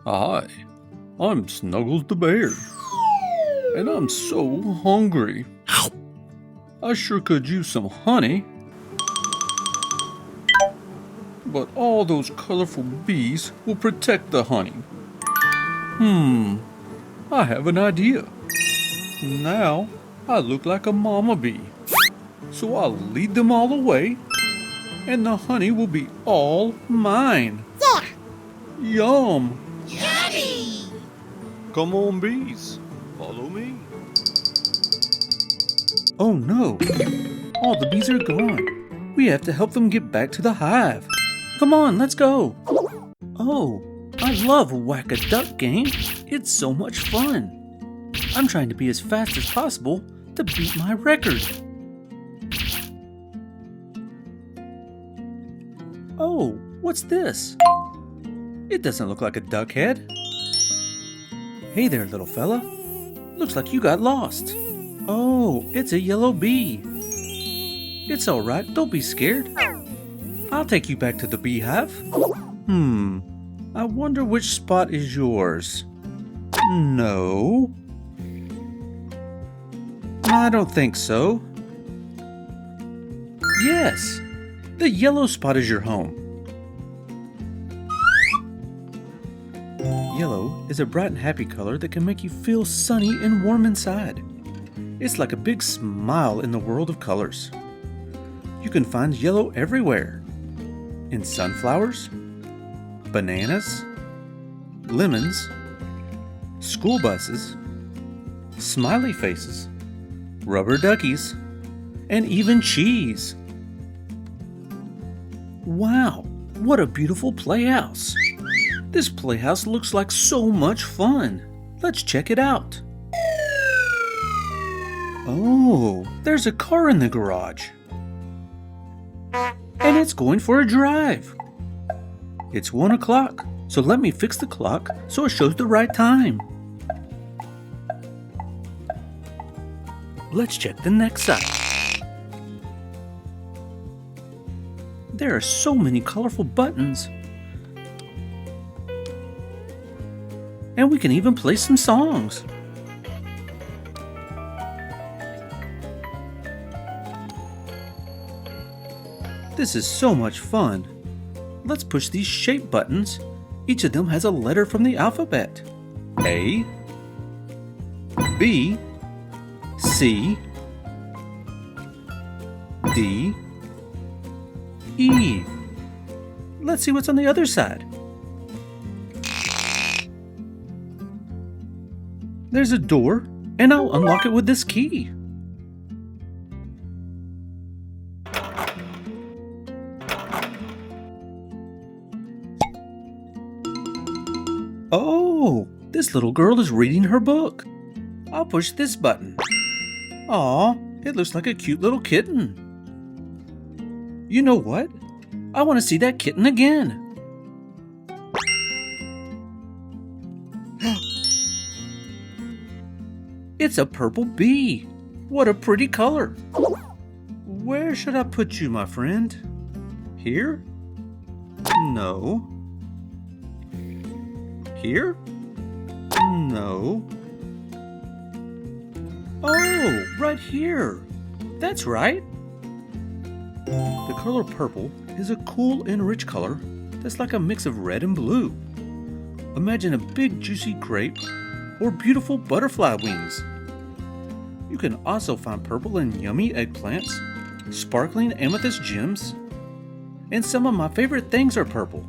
Hi, I'm Snuggles the Bear, and I'm so hungry. I sure could use some honey, but all those colorful bees will protect the honey. I have an idea. Now I look like a mama bee, so I'll lead them all away, and the honey will be all mine. Yeah! Yum! Yummy! Come on, bees, follow me. Oh no! All the bees are gone. We have to help them get back to the hive. Come on, let's go. Oh, I love Whack-A-Duck game. It's so much fun. I'm trying to be as fast as possible to beat my record. Oh, what's this? It doesn't look like a duck head. Hey there, little fella. Looks like you got lost. Oh, it's a yellow bee. It's all right, don't be scared. I'll take you back to the beehive. I wonder which spot is yours. No. I don't think so. Yes, the yellow spot is your home. Yellow is a bright and happy color that can make you feel sunny and warm inside. It's like a big smile in the world of colors. You can find yellow everywhere. In sunflowers, bananas, lemons, school buses, smiley faces, rubber duckies, and even cheese. Wow, what a beautiful playhouse. This playhouse looks like so much fun. Let's check it out. Oh, there's a car in the garage. And it's going for a drive. It's 1 o'clock, so let me fix the clock so it shows the right time. Let's check the next side. There are so many colorful buttons. And we can even play some songs. This is so much fun. Let's push these shape buttons. Each of them has a letter from the alphabet. A, B, C, D, E. Let's see what's on the other side. There's a door, and I'll unlock it with this key. Oh, this little girl is reading her book. I'll push this button. Aw, it looks like a cute little kitten. You know what? I want to see that kitten again. It's a purple bee. What a pretty color. Where should I put you, my friend? Here? No. Here? No. Oh, right here. That's right. The color purple is a cool and rich color that's like a mix of red and blue. Imagine a big juicy grape or beautiful butterfly wings. You can also find purple in yummy eggplants, sparkling amethyst gems, and some of my favorite things are purple,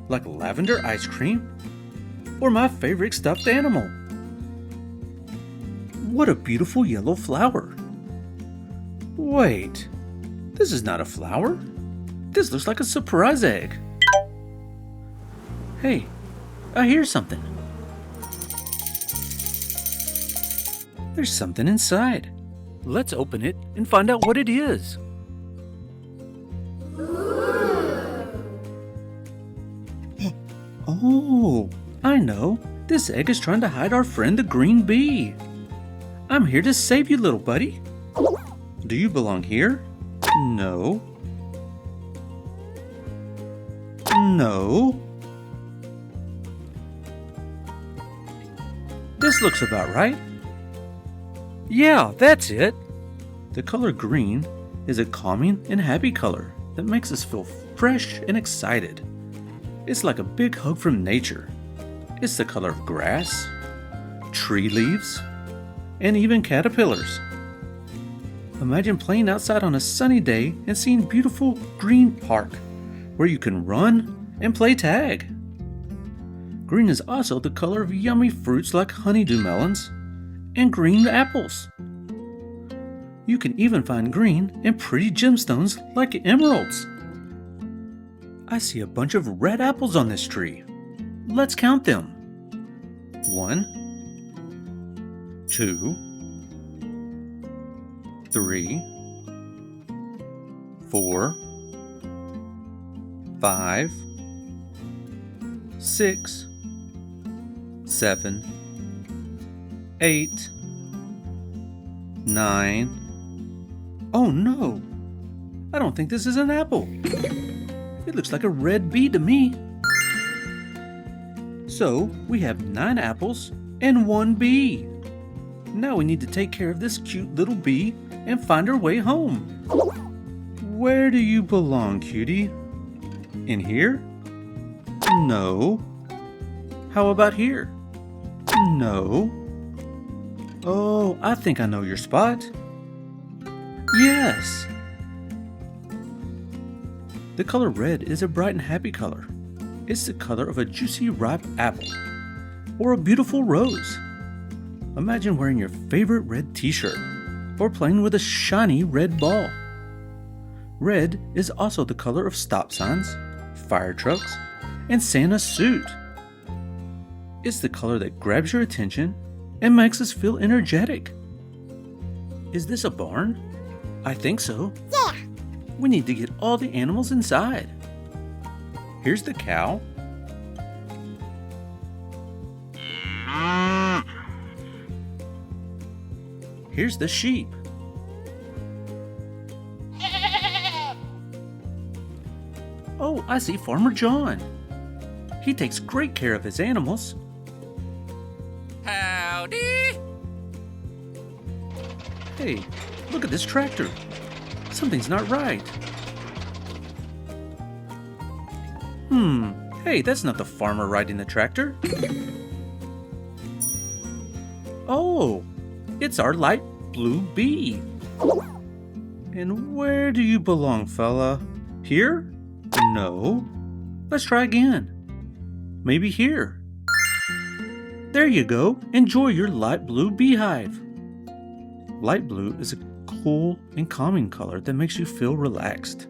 like lavender ice cream or my favorite stuffed animal. What a beautiful yellow flower. Wait, this is not a flower. This looks like a surprise egg. Hey, I hear something. There's something inside. Let's open it and find out what it is. Oh, I know. This egg is trying to hide our friend the green bee. I'm here to save you, little buddy. Do you belong here? No. No. This looks about right. Yeah, that's it. The color green is a calming and happy color that makes us feel fresh and excited. It's like a big hug from nature. It's the color of grass, tree leaves, and even caterpillars. Imagine playing outside on a sunny day and seeing beautiful green park where you can run and play tag. Green is also the color of yummy fruits like honeydew melons and green apples. You can even find green in pretty gemstones like emeralds. I see a bunch of red apples on this tree. Let's count them. 1, 2, 3, 4, 5, 6, 7, 8, 9. Oh no! I don't think this is an apple. It looks like a red bee to me. So we have 9 apples and 1 bee. Now we need to take care of this cute little bee and find her way home. Where do you belong, cutie? In here? No. How about here? No. Oh, I think I know your spot. Yes. The color red is a bright and happy color. It's the color of a juicy ripe apple or a beautiful rose. Imagine wearing your favorite red t-shirt or playing with a shiny red ball. Red is also the color of stop signs, fire trucks, and Santa's suit. It's the color that grabs your attention and makes us feel energetic. Is this a barn? I think so. Yeah. We need to get all the animals inside. Here's the cow. Here's the sheep. Oh, I see Farmer John. He takes great care of his animals. Howdy! Hey, look at this tractor. Something's not right. Hey, that's not the farmer riding the tractor. Oh, it's our light blue bee. And where do you belong, fella? Here? No. Let's try again. Maybe here. There you go. Enjoy your light blue beehive. Light blue is a cool and calming color that makes you feel relaxed.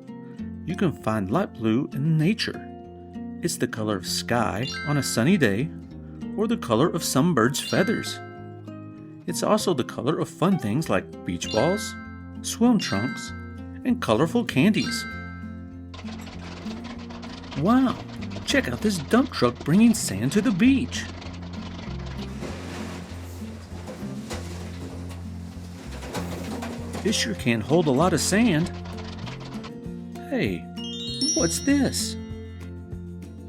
You can find light blue in nature. It's the color of sky on a sunny day or the color of some bird's feathers. It's also the color of fun things like beach balls, swim trunks, and colorful candies. Wow, check out this dump truck bringing sand to the beach. It sure can't hold a lot of sand. Hey, what's this?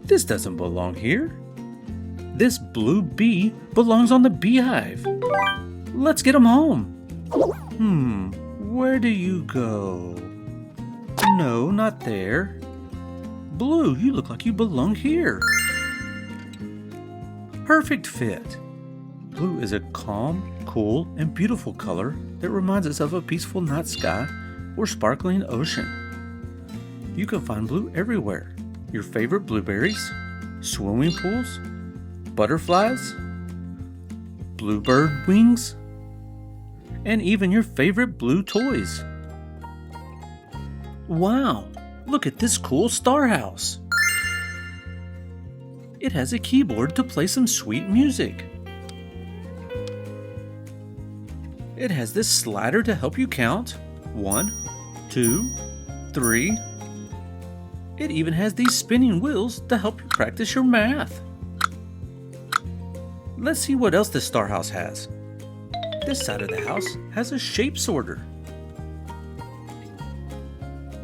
This doesn't belong here. This blue bee belongs on the beehive. Let's get him home. Where do you go? No, not there. Blue, you look like you belong here. Perfect fit. Blue is a calm, cool, and beautiful color that reminds us of a peaceful night sky or sparkling ocean. You can find blue everywhere. Your favorite blueberries, swimming pools, butterflies, bluebird wings, and even your favorite blue toys. Wow, look at this cool Starhouse. It has a keyboard to play some sweet music. It has this slider to help you count. 1, 2, 3. It even has these spinning wheels to help you practice your math. Let's see what else this Starhouse has. This side of the house has a shape sorter.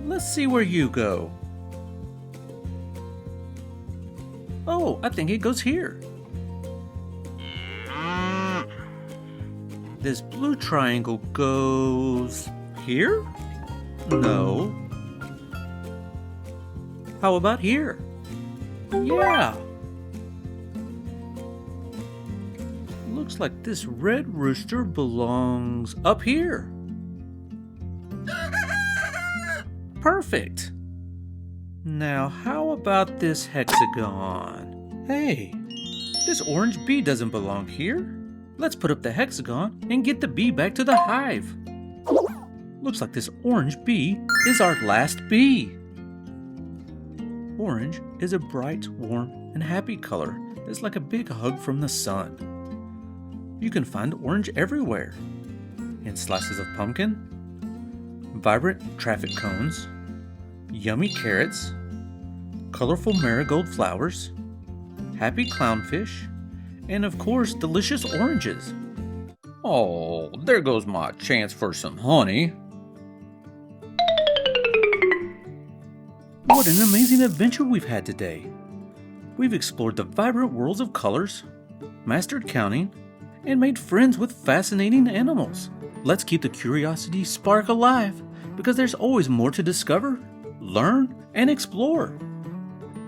Let's see where you go. Oh, I think it goes here. this blue triangle goes here? No. How about here? Yeah. Looks like this red rooster belongs up here. Perfect. Now, how about this hexagon? Hey, this orange bee doesn't belong here. Let's put up the hexagon and get the bee back to the hive. Looks like this orange bee is our last bee. Orange is a bright, warm, and happy color. It's like a big hug from the sun. You can find orange everywhere. In slices of pumpkin, vibrant traffic cones, yummy carrots, colorful marigold flowers, happy clownfish, and of course, delicious oranges. Oh, there goes my chance for some honey. What an amazing adventure we've had today. We've explored the vibrant worlds of colors, mastered counting, and made friends with fascinating animals. Let's keep the curiosity spark alive, because there's always more to discover, learn, and explore.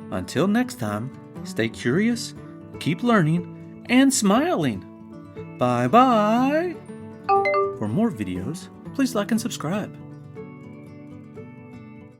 Until next time, stay curious, keep learning, and smiling. Bye-bye! For more videos, please like and subscribe.